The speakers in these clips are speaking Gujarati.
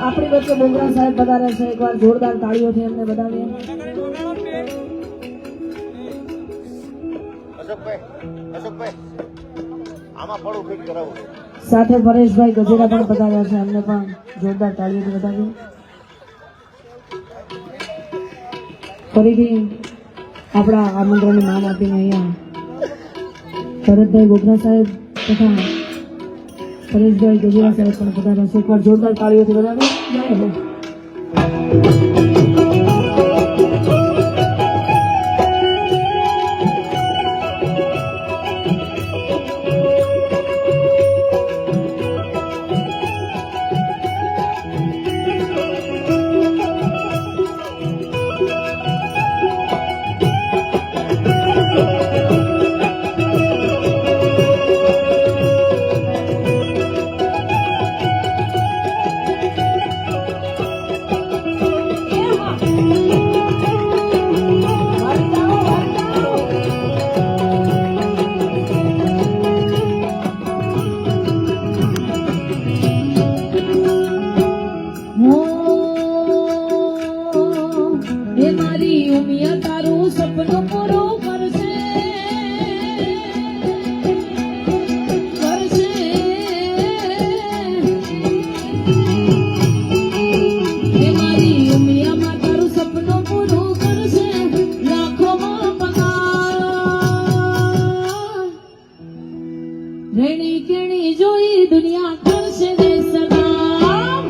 આપણી વચ્ચે બોગરા સાહેબ પધારે છે, એકવાર જોરદાર તાળીઓથી એમને બધાવીએ. સાથે પરેશભાઈ ગજેરા પણ પધાર્યા છે, એમને પણ જોરદાર તાળીઓથી બધાવીએ. ફરીથી આપણા આમંત્રણને માન આપીને અહીંયા ભરતભાઈ બોગરા સાહેબ તથા પરેશભાઈ ગજેરા સાહેબ પણ પધાર્યા છે, એકવાર જોરદાર તાળીઓથી બધાવીએ. જય હો. રેણી કેણી જોઈ દુનિયા કરશે ને સલામ.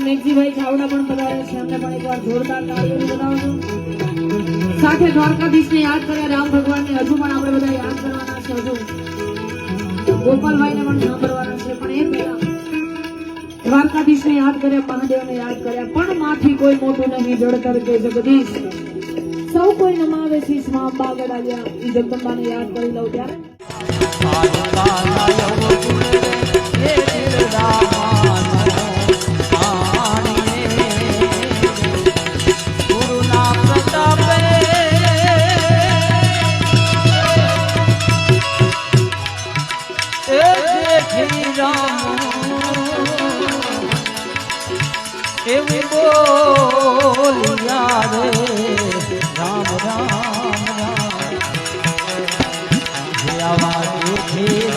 મેઘજીભાઈ ચાવડા પણ પધારે છે, એમને પણ એકવાર જોરદાર તાળીઓથી વધાવજો. સાથે દ્વારકાધીશને યાદ કર્યા, રામ ભગવાનને હજુ પણ આપણે બધા યાદ કરવાના છે, હજુ ગોપાલભાઈને પણ સાંભળવાના છે. પણ એ પહેલા દ્વારકાધીશને યાદ કર્યા, મહાદેવને યાદ કર્યા, પણ માથી કોઈ મોટું નહીં જળતર કે જગદીશ. સૌ કોઈ નમાવે શીશમાં અંબા ગડાલ્યા, ઈ જગદંબાને યાદ કરી લઉં ત્યારે એવું બોલ્યા રે રામ રામ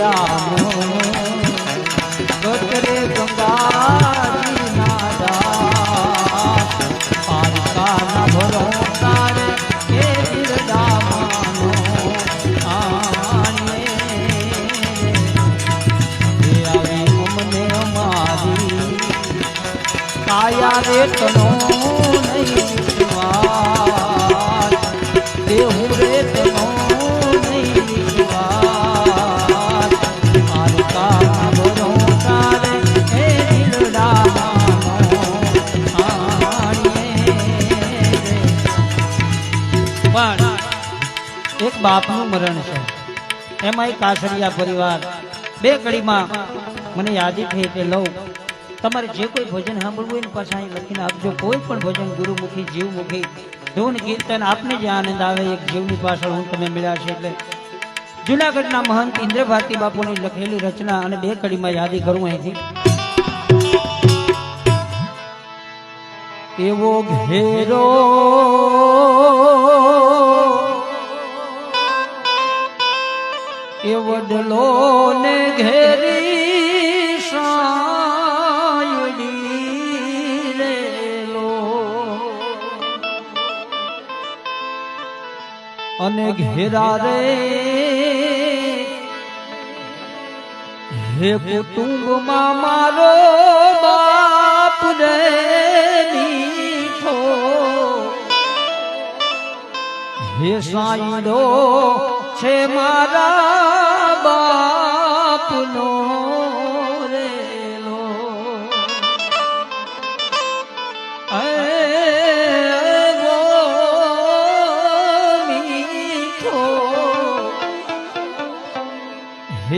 રામ કરે ગંગાજી નાદા પાલિકા ના ભરો તારે કે દિલદામાનો આણે આવી અમને અમારી કાયા રે તનો નહીં વિશ્વાસ દેહુ રે તનો નહીં વિશ્વાસ પાલિકા ભરો તારે હે દિલડાનો આણે. પણ એક બાપનું મરણ છે, એમાં એક કાસરિયા પરિવાર. બે કડીમાં મને યાદી થઈ એટલે લઉં. તમારે જે કોઈ ભજન સાંભળવું હોય ને પાછા અહીં લખીને આપજો. કોઈ પણ ભજન ગુરુમુખી જીવમુખી ધૂન કીર્તન આપને જે આનંદ આવે એક જીવની પાછળ હું તમે મળ્યા છે. એટલે જુનાગઢના મહંત ઇન્દ્ર ભારતી બાપુની લખેલી રચના અને બે કડીમાં યાદી કરું અહીંથી. એવો ઘેરો એ વડલો ને ઘેરી સાયડી રેલો અને ઘેરા રે હે કુટુંબમાં મારો બાપ રે મીઠો હે સાયડો છે મારા બાપનો રેલો.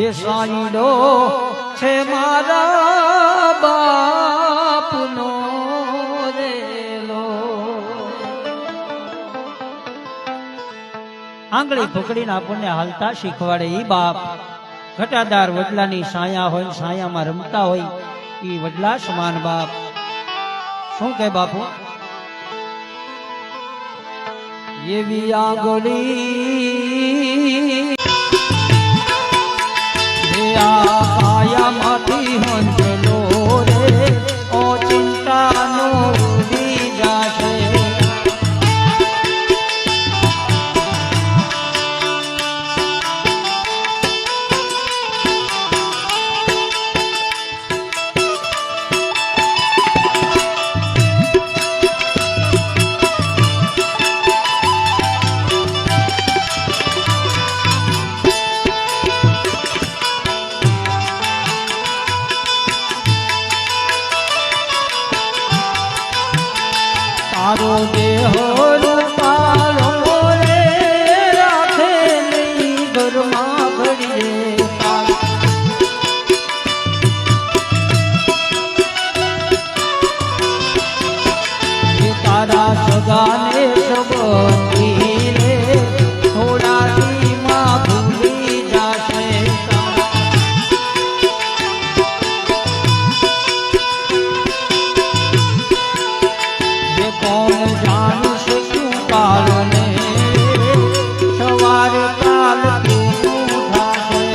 એ સાઈડો છે મારા બાપનો રેલો. આંગળી પકડીને આપણને હાલતા શીખવાડે ઈ બાપ. ઘટાદાર વડલાની છાયા હોય, છાયામાં રમતા હોય ઈ વડલા સમાન બાપ. શું કે બાપુ? એવી આંગળી માંથી હંજલો રે ઓ ચિંતાનો ઉડી જાશે. તારો દેહો રૂપાળો રે રાખે નહીં ઘરમાં ભરીએ. તારા સગાને સંબંધી રે થોડા દીમાં ભૂલી જાશે. કોણ જાણશે શું કાળને સવાર કાલ તું થાશે.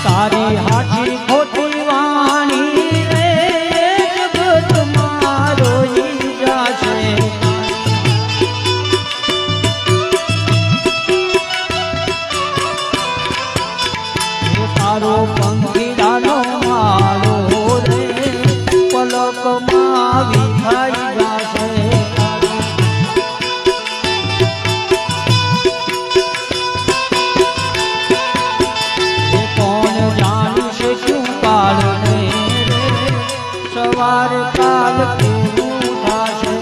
તારી હાચી ખોટી વાણી રે જગત મારો ઈ જાશે. તારો પંખીડાનો માળો રે પલકમાં વિખાઈ જાશે. સવાર કાલ કેવું થાશે.